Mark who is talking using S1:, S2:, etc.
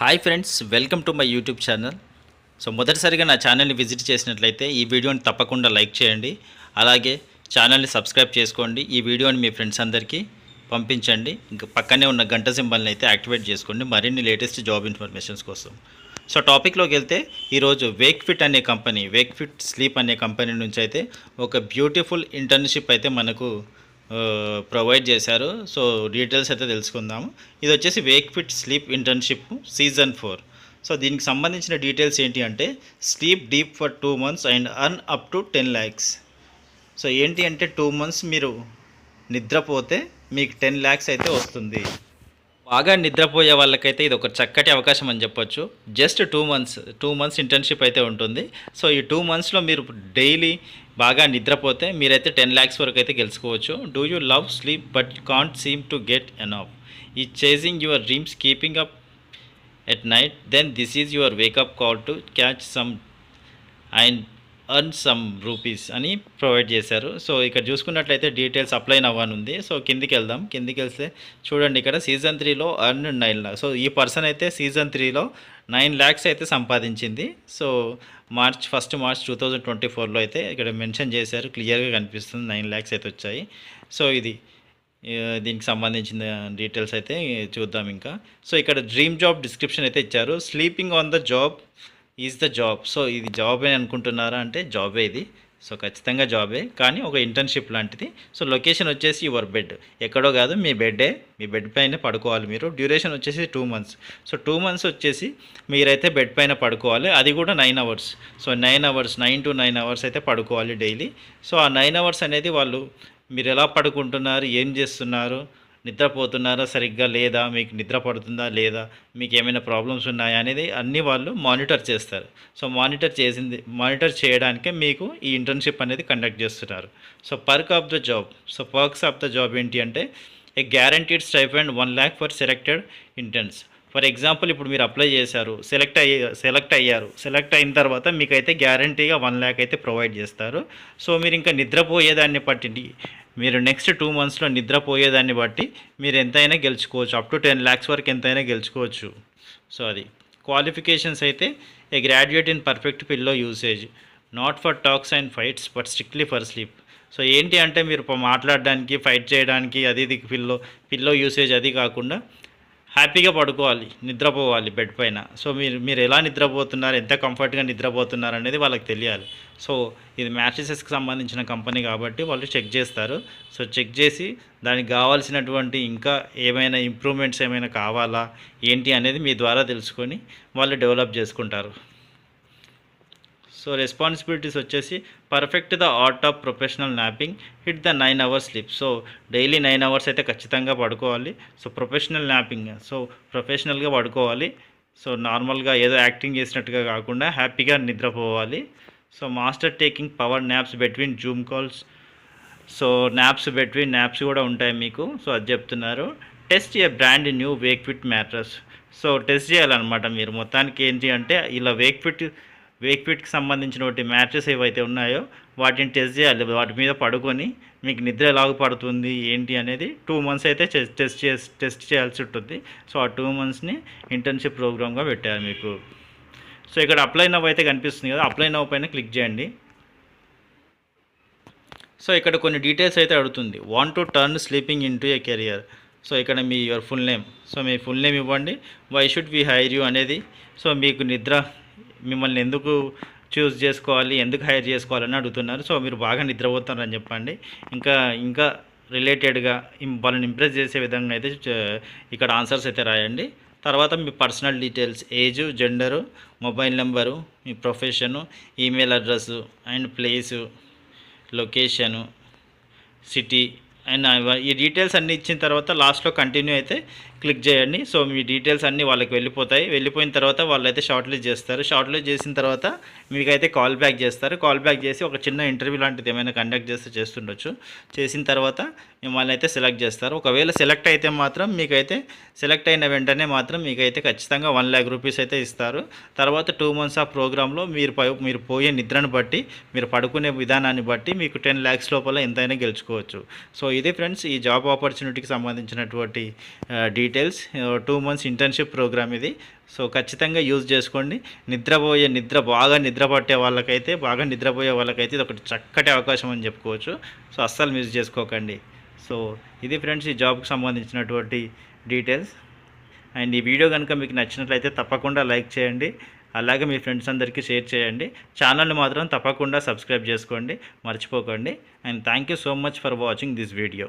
S1: Hi friends, welcome to my YouTube channel. So మొదటిసారిగా నా ఛానల్ని విజిట్ చేసినట్లయితే ఈ వీడియోని తప్పకుండా లైక్ చేయండి. అలాగే ఛానల్ని సబ్స్క్రైబ్ చేసుకోండి. ఈ వీడియోని మీ ఫ్రెండ్స్ అందరికీ పంపించండి. ఇంకా పక్కనే ఉన్న గంట సింబల్ని అయితే యాక్టివేట్ చేసుకోండి మరిన్ని లేటెస్ట్ జాబ్ ఇన్ఫర్మేషన్స్ కోసం. సో టాపిక్లోకి వెళ్తే ఈరోజు వేక్ ఫిట్ స్లీప్ అనే కంపెనీ నుంచి అయితే ఒక బ్యూటిఫుల్ ఇంటర్న్షిప్ అయితే మనకు ప్రొవైడ్ చేశారు. సో డీటెయిల్స్ అయితే తెలుసుకుందాము. ఇది వచ్చేసి Wake fit sleep internship season 4. So దీనికి సంబంధించిన డీటెయిల్స్ ఏంటి అంటే sleep deep for 2 months and earn up to 10 lakhs. So ఏంటి అంటే 2 months మీరు నిద్రపోతే మీకు 10 lakhs అయితే వస్తుంది. బాగా నిద్రపోయే వాళ్ళకైతే ఇది ఒక చక్కటి అవకాశం అని చెప్పొచ్చు. జస్ట్ 2 months ఇంటర్న్షిప్ అయితే ఉంటుంది. సో ఈ 2 monthsలో మీరు డైలీ బాగా నిద్రపోతే మీరైతే 10 lakhs వరకు అయితే గెలుచుకోవచ్చు. Do you love sleep but can't seem to get enough, ఈ chasing your dreams keeping up at night, then this is your wake up call to catch some and earn some rupees అని provide చేశారు. So ఇక్కడ చూసుకున్నట్లయితే details apply అవ్వని ఉంది. So కిందికి వెళ్తే చూడండి, ఇక్కడ సీజన్ 3లో అర్న్ 9 lakhs. సో ఈ పర్సన్ అయితే సీజన్ 3లో 9 lakhs అయితే సంపాదించింది. సో మార్చ్ 2024లో అయితే ఇక్కడ మెన్షన్ చేశారు, క్లియర్గా కనిపిస్తుంది 9 lakhs అయితే వచ్చాయి. సో ఇది దీనికి సంబంధించిన డీటెయిల్స్ అయితే చూద్దాం ఇంకా. సో ఇక్కడ డ్రీమ్ జాబ్ డిస్క్రిప్షన్ అయితే ఇచ్చారు. Sleeping on the job is the job. So ఇది జాబే అనుకుంటున్నారా అంటే జాబే ఇది. సో ఖచ్చితంగా జాబే, కానీ ఒక ఇంటర్న్షిప్ లాంటిది. సో లొకేషన్ వచ్చేసి యువర్ బెడ్, ఎక్కడో కాదు మీ బెడ్ పైన పడుకోవాలి మీరు. డ్యూరేషన్ వచ్చేసి 2 months. సో 2 months వచ్చేసి మీరైతే బెడ్ పైన పడుకోవాలి, అది కూడా 9 hours. సో 9 to 9 hours అయితే పడుకోవాలి డైలీ. సో ఆ 9 hours అనేది వాళ్ళు మీరు ఎలా పడుకుంటున్నారు, ఏం చేస్తున్నారు, నిద్రపోతున్నారా సరిగ్గా లేదా, మీకు నిద్ర పడుతుందా లేదా, మీకు ఏమైనా ప్రాబ్లమ్స్ ఉన్నాయా అనేది అన్నీ వాళ్ళు మానిటర్ చేస్తారు. సో మానిటర్ చేయడానికే మీకు ఈ ఇంటర్న్షిప్ అనేది కండక్ట్ చేస్తున్నారు. So perks of the job ఏంటి అంటే a guaranteed stipend 1 lakh for selected interns. For example ఇప్పుడు మీరు అప్లై చేశారు, సెలెక్ట్ అయిన తర్వాత మీకైతే గ్యారంటీగా 1 lakh అయితే ప్రొవైడ్ చేస్తారు. సో మీరు ఇంకా నిద్రపోయేదాన్ని బట్టి, మీరు నెక్స్ట్ 2 monthsలో నిద్రపోయేదాన్ని బట్టి మీరు ఎంతైనా గెలుచుకోవచ్చు, అప్ టు 10 lakhs వరకు ఎంతైనా గెలుచుకోవచ్చు. సో అది క్వాలిఫికేషన్స్ అయితే a graduate in perfect pillow usage, not for talks and fights but strictly for sleep. So ఏంటి అంటే మీరు మాట్లాడడానికి, ఫైట్ చేయడానికి అది పిల్లో యూసేజ్ అది కాకుండా హ్యాపీగా పడుకోవాలి, నిద్రపోవాలి బెడ్ పైన. సో మీరు ఎలా నిద్రపోతున్నారు, ఎంత కంఫర్ట్గా నిద్రపోతున్నారు అనేది వాళ్ళకి తెలియాలి. సో ఇది మ్యాట్రిసెస్కి సంబంధించిన కంపెనీ కాబట్టి వాళ్ళు చెక్ చేస్తారు. సో చెక్ చేసి దానికి కావాల్సినటువంటి ఇంకా ఏమైనా ఇంప్రూవ్మెంట్స్ ఏమైనా కావాలా ఏంటి అనేది మీ ద్వారా తెలుసుకొని వాళ్ళు డెవలప్ చేసుకుంటారు. సో రెస్పాన్సిబిలిటీస్ వచ్చేసి perfect the art of professional napping, hit the 9 hours sleep. So daily 9 hours అయితే ఖచ్చితంగా పడుకోవాలి. సో ప్రొఫెషనల్ న్యాపింగ్, సో ప్రొఫెషనల్గా పడుకోవాలి. సో నార్మల్గా ఏదో యాక్టింగ్ చేసినట్టుగా కాకుండా హ్యాపీగా నిద్రపోవాలి. So master taking power naps between Zoom calls. So naps కూడా ఉంటాయి మీకు. సో అది చెప్తున్నారు. Test a brand new Wakefit mattress. So test చేయాలన్నమాట మీరు. మొత్తానికి ఏంటి అంటే ఇలా వేక్ ఫిట్కి సంబంధించిన మ్యాట్రెస్ ఏవైతే ఉన్నాయో వాటిని టెస్ట్ చేయాలి. వాటి మీద పడుకొని మీకు నిద్ర ఎలాగ పడుతుంది ఏంటి అనేది 2 months అయితే టెస్ట్ చేయాల్సి ఉంటుంది. సో ఆ 2 monthsని ఇంటర్న్షిప్ ప్రోగ్రామ్గా పెట్టారు మీకు. సో ఇక్కడ అప్లై నవ్ అయితే కనిపిస్తుంది కదా, అప్లై నవ్ పైన క్లిక్ చేయండి. సో ఇక్కడ కొన్ని డీటెయిల్స్ అయితే అడుగుతుంది. Want to turn sleeping into a career. So ఇక్కడ యువర్ ఫుల్ నేమ్. సో మీ ఫుల్ నేమ్ ఇవ్వండి. Why should we hire you అనేది. సో మీకు మిమ్మల్ని ఎందుకు చూస్ చేసుకోవాలి, ఎందుకు హైర్ చేసుకోవాలని అడుగుతున్నారు. సో మీరు బాగా నిద్రపోతారని చెప్పండి. ఇంకా రిలేటెడ్గా వాళ్ళని ఇంప్రెస్ చేసే విధంగా అయితే ఇక్కడ ఆన్సర్స్ అయితే రాయండి. తర్వాత మీ personal details, age, gender, mobile number, మీ profession, email address and place, location, city and ఈ డీటెయిల్స్ అన్నీ ఇచ్చిన తర్వాత లాస్ట్లో కంటిన్యూ అయితే క్లిక్ చేయండి. సో మీ డీటెయిల్స్ అన్నీ వాళ్ళకి వెళ్ళిపోయిన తర్వాత వాళ్ళు అయితే షార్ట్ లిస్ట్ చేసిన తర్వాత మీకైతే కాల్ బ్యాక్ చేసి ఒక చిన్న ఇంటర్వ్యూ లాంటిది ఏమైనా కండక్ట్ చేస్తుండొచ్చు. చేసిన తర్వాత మిమ్మల్ని అయితే సెలెక్ట్ చేస్తారు. ఒకవేళ సెలెక్ట్ అయిన వెంటనే మాత్రం మీకైతే ఖచ్చితంగా 1 lakh రూపీస్ అయితే ఇస్తారు. తర్వాత 2 months ఆ ప్రోగ్రాంలో మీరు పోయే నిద్రను బట్టి, మీరు పడుకునే విధానాన్ని బట్టి మీకు 10 lakhs లోపల ఎంతైనా గెలుచుకోవచ్చు. సో ఇది ఫ్రెండ్స్ ఈ జాబ్ ఆపర్చునిటీకి సంబంధించినటువంటి details. Details. 2 months internship program ఇది. సో ఖచ్చితంగా యూజ్ చేసుకోండి. బాగా నిద్ర పట్టే వాళ్ళకైతే, బాగా నిద్రపోయే వాళ్ళకైతే ఇది ఒకటి చక్కటి అవకాశం అని చెప్పుకోవచ్చు. సో అస్సలు మిస్ చేసుకోకండి. సో ఇది ఫ్రెండ్స్ ఈ జాబ్కి సంబంధించినటువంటి డీటెయిల్స్. అండ్ ఈ వీడియో కనుక మీకు నచ్చినట్లయితే తప్పకుండా లైక్ చేయండి. అలాగే మీ ఫ్రెండ్స్ అందరికీ షేర్ చేయండి. ఛానల్ని మాత్రం తప్పకుండా సబ్స్క్రైబ్ చేసుకోండి, మర్చిపోకండి. And thank you so much for watching this video.